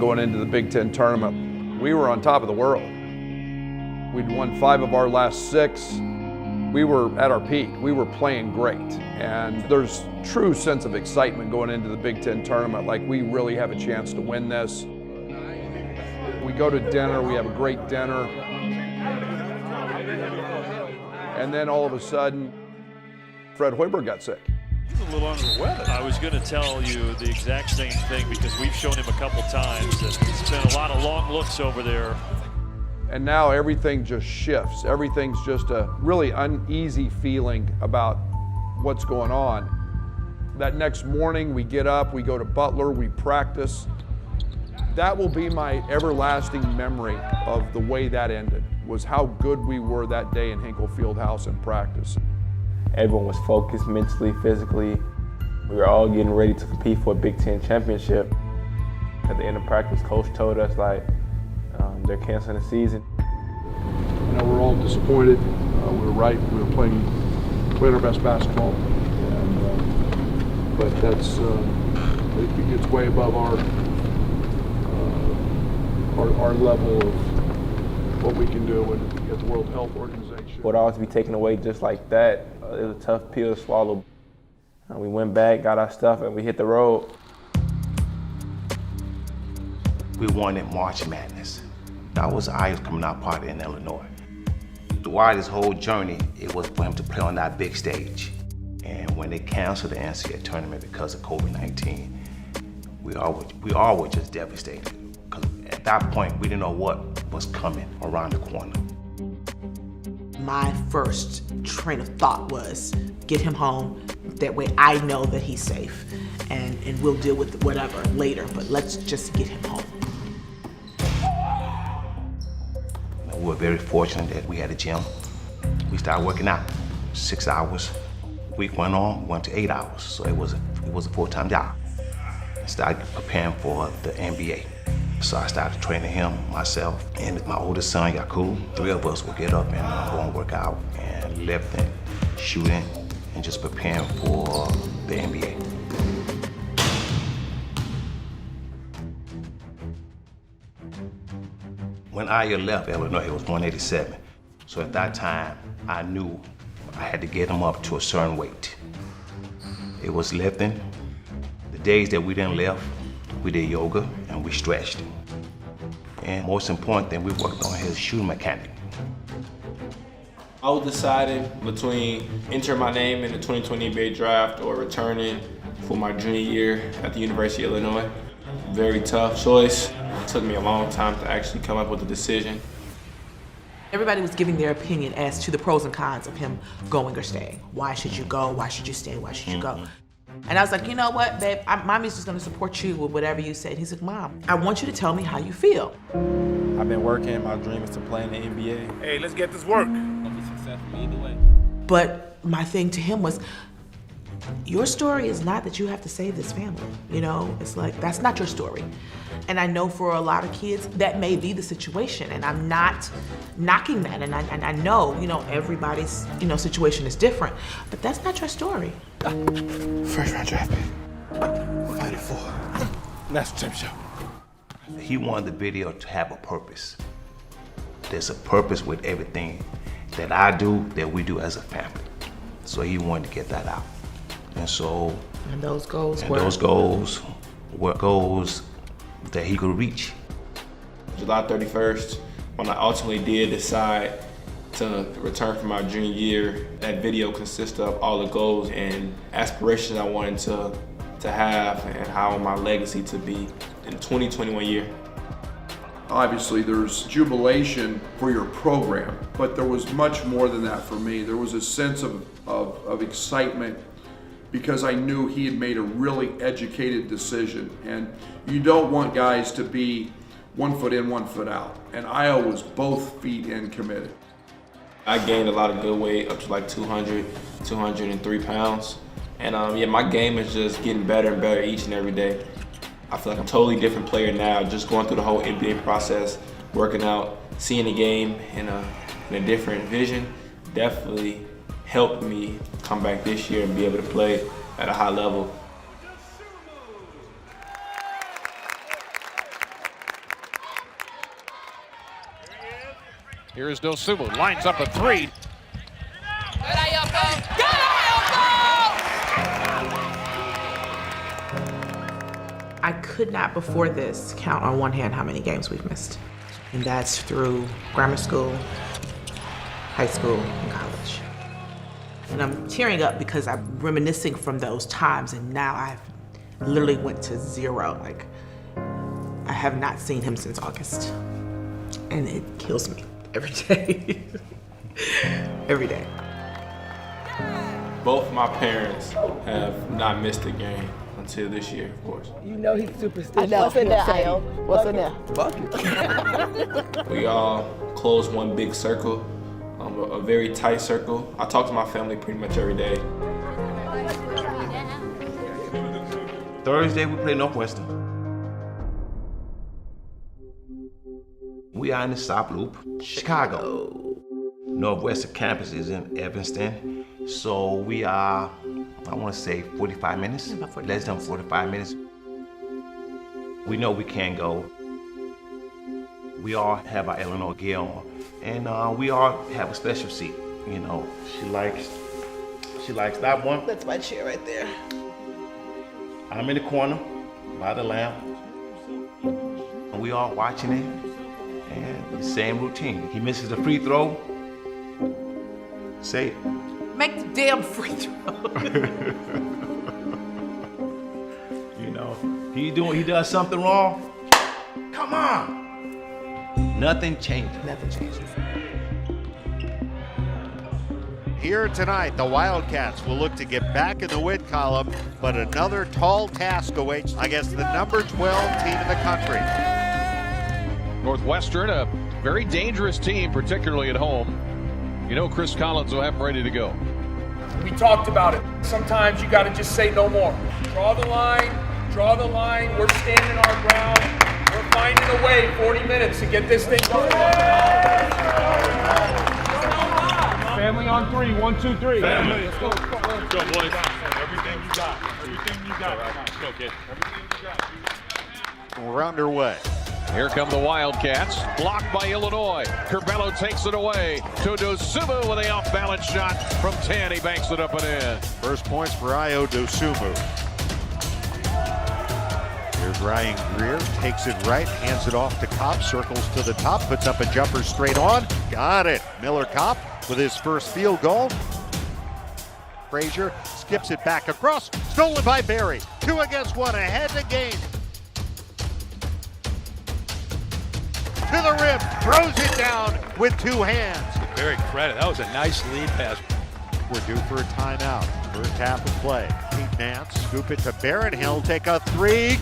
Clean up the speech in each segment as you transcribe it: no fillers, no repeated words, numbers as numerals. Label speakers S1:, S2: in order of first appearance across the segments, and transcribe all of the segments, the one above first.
S1: going into the Big Ten tournament. We were on top of the world. We'd won 5 of our last 6. We were at our peak. We were playing great. And there's true sense of excitement going into the Big Ten tournament, like we really have a chance to win this. We go to dinner, we have a great dinner. And then all of a sudden, Fred Hoiberg got sick.
S2: He's a little under the weather. I was going to tell you the exact same thing because we've shown him a couple times that it's been a lot of long looks over there.
S1: And now everything just shifts. Everything's just a really uneasy feeling about what's going on. That next morning we get up, we go to Butler, we practice. That will be my everlasting memory of the way that ended, was how good we were that day in Hinkle Fieldhouse in practice.
S3: Everyone was focused mentally, physically. We were all getting ready to compete for a Big Ten championship. At the end of practice, coach told us they're canceling the season.
S1: You know, we're all disappointed. We were right. We were playing our best basketball. But that's it gets way above our level of what we can do at the World Health Organization.
S3: Would always be taken away just like that. It was a tough pill to swallow. We went back, got our stuff, and we hit the road.
S4: We wanted March Madness. That was Ayo's coming out party in Illinois. Throughout his whole journey, it was for him to play on that big stage. And when they canceled the NCAA tournament because of COVID-19, we all were just devastated. Because at that point, we didn't know what was coming around the corner.
S5: My first train of thought was, get him home. That way I know that he's safe. And we'll deal with whatever later, but let's just get him home.
S4: We were very fortunate that we had a gym. We started working out 6 hours. Week went on, went to 8 hours. So it was a full-time job. I started preparing for the NBA. So I started training him, myself, and my oldest son, Yakub. 3 of us would get up and go and work out and lifting, shooting, and just preparing for the NBA. When Ayo left Illinois, he was 187. So at that time, I knew I had to get him up to a certain weight. It was lifting. The days that we didn't lift, we did yoga and we stretched. And most important thing, we worked on his shooting mechanic.
S6: I was deciding between entering my name in the 2020 NBA draft or returning for my junior year at the University of Illinois. Very tough choice. It took me a long time to actually come up with a decision.
S5: Everybody was giving their opinion as to the pros and cons of him going or staying. Why should you go? Why should you stay? Why should you go? And I was like, you know what, babe? Mommy's just gonna support you with whatever you say. He's like, Mom, I want you to tell me how you feel.
S3: I've been working. My dream is to play in the NBA.
S7: Hey, let's get this work.
S3: I'll be successful either way.
S5: But my thing to him was, your story is not that you have to save this family. You know, it's like, that's not your story. And I know for a lot of kids, that may be the situation, and I'm not knocking that. And I know, you know, everybody's, you know, situation is different, but that's not your story.
S7: First round draft pick. Fighting for national championship.
S4: He wanted the video to have a purpose. There's a purpose with everything that I do, that we do as a family. So he wanted to get that out. And so,
S5: And those goals
S4: were goals that he could reach.
S6: July 31st, when I ultimately did decide to return from my junior year, that video consists of all the goals and aspirations I wanted to have and how my legacy to be in the 2021 year.
S1: Obviously, there's jubilation for your program, but there was much more than that for me. There was a sense of excitement because I knew he had made a really educated decision. And you don't want guys to be 1 foot in, 1 foot out. And Ayo was both feet in committed.
S6: I gained a lot of good weight, up to like 200, 203 pounds. And yeah, my game is just getting better and better each and every day. I feel like I'm a totally different player now, just going through the whole NBA process, working out, seeing the game in a different vision, definitely helped me come back this year and be able to play at a high level.
S8: Here's Dosunmu, lines up a three.
S9: Good Ayo, go! Good Ayo, go!
S5: I could not before this count on one hand how many games we've missed. And that's through grammar school, high school, and college. And I'm tearing up because I'm reminiscing from those times, and now I've literally went to 0. Like, I have not seen him since August. And it kills me every day. Every day.
S6: Both my parents have not missed a game until this year, of course.
S10: You know he's superstitious.
S11: I know. What's in there, Ayo? What's in there?
S10: Bucket.
S6: We all close one big circle, a very tight circle. I talk to my family pretty much every day.
S4: Thursday, we play Northwestern. We are in the South Loop, Chicago. Northwestern campus is in Evanston. So we are, I want to say 45 minutes, less than 45 minutes. We know we can't go. We all have our Illinois gear on, and we all have a special seat. You know, she likes that one.
S11: That's my chair right there.
S4: I'm in the corner by the lamp, and we all watching it, and the same routine. He misses the free throw. Say it.
S5: Make the damn free throw.
S4: You know, he does something wrong. Come on. Nothing changes.
S5: Nothing changes.
S12: Here tonight, the Wildcats will look to get back in the win column, but another tall task awaits against the number 12 team in the country.
S8: Northwestern, a very dangerous team, particularly at home. You know Chris Collins will have them ready to go.
S13: We talked about it. Sometimes you got to just say no more. Draw the line, we're standing our ground. We're finding a way, 40 minutes to get this thing going.
S14: Family on 3, 1, 2, 3.
S2: Family.
S14: Let's go,
S2: Let's go, boys.
S14: Everything you got. Everything you got. Let's go, kid. Everything you got.
S12: We're underway.
S8: Here come the Wildcats, blocked by Illinois. Curbelo takes it away to Dosunmu with an off-balance shot from 10. He banks it up and in.
S12: First points for Ayo Dosunmu. Here's Ryan Greer, takes it right, hands it off to Kopp, circles to the top, puts up a jumper straight on. Got it. Miller Kopp with his first field goal. Frazier skips it back across, stolen by Barry. 2 against 1, ahead the game. To the rim, throws it down with 2 hands.
S14: Very credit. That was a nice lead pass.
S12: We're due for a timeout. First half of play. Pete Nance, scoop it to Barrett. He'll take a 3.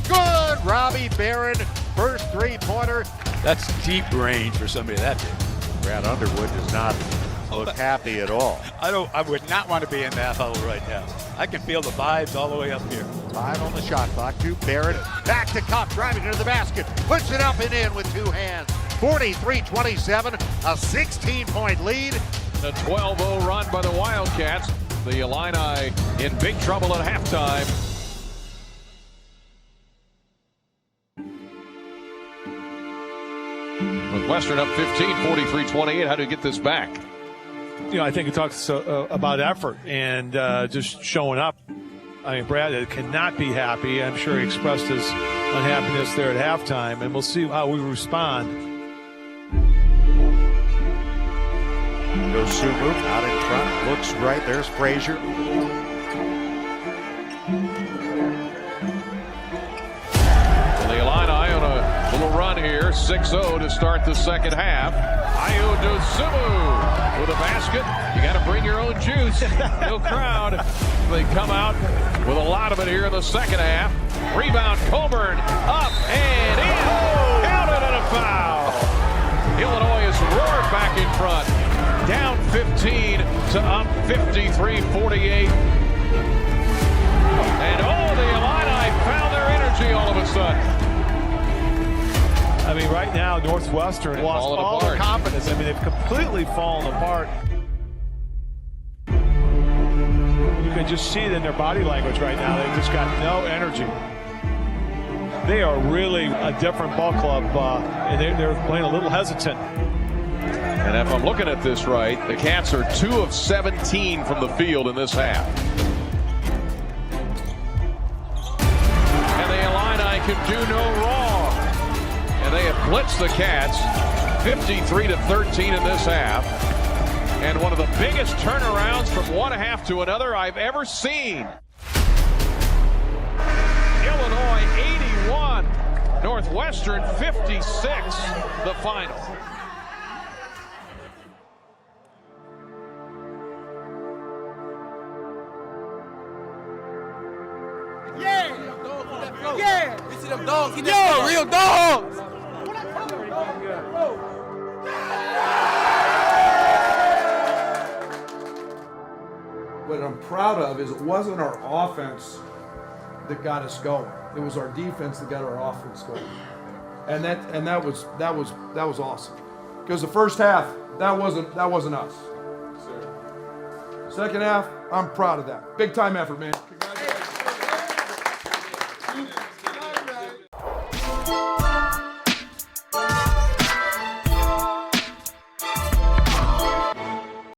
S12: Good, Robbie Barron, first 3-pointer.
S14: That's deep range for somebody that big.
S12: Brad Underwood does not look happy at all.
S14: I would not want to be in that huddle right now. I can feel the vibes all the way up here.
S12: 5 on the shot clock to Barrett. Back to Kopp, driving into the basket. Puts it up and in with 2 hands. 43-27, a 16-point lead.
S8: The 12-0 run by the Wildcats. The Illini in big trouble at halftime. Northwestern up 15, 43-28. How do you get this back?
S14: You know, I think it talks about effort and just showing up. I mean, Brad cannot be happy. I'm sure he expressed his unhappiness there at halftime, and we'll see how we respond.
S12: Dosunmu out in front, looks right. There's Frazier.
S8: The Illini on a little run here, 6-0 to start the second half. Ayo Dosunmu with a basket. You got to bring your own juice. No crowd. They come out with a lot of it here in the second half. Rebound, Coburn, up and in. Counted and a foul. Illinois is roared back in front. Down 15 to up 53-48. And the Illini found their energy all of a sudden.
S14: I mean, right now, Northwestern lost all their confidence. I mean, they've completely fallen apart. You can just see it in their body language right now. They've just got no energy. They are really a different ball club, and they're playing a little hesitant.
S8: And if I'm looking at this right, the Cats are 2 of 17 from the field in this half. And the Illini can do no wrong. And they have blitzed the Cats 53-13 in this half. And one of the biggest turnarounds from one half to another I've ever seen. Illinois 81, Northwestern 56, the final.
S7: Yeah! Yeah! We see them dogs. Yo, real dogs!
S1: What I'm proud of is it wasn't our offense that got us going. It was our defense that got our offense going. And that was awesome. Because the first half, that wasn't us. Second half, I'm proud of that. Big time effort, man.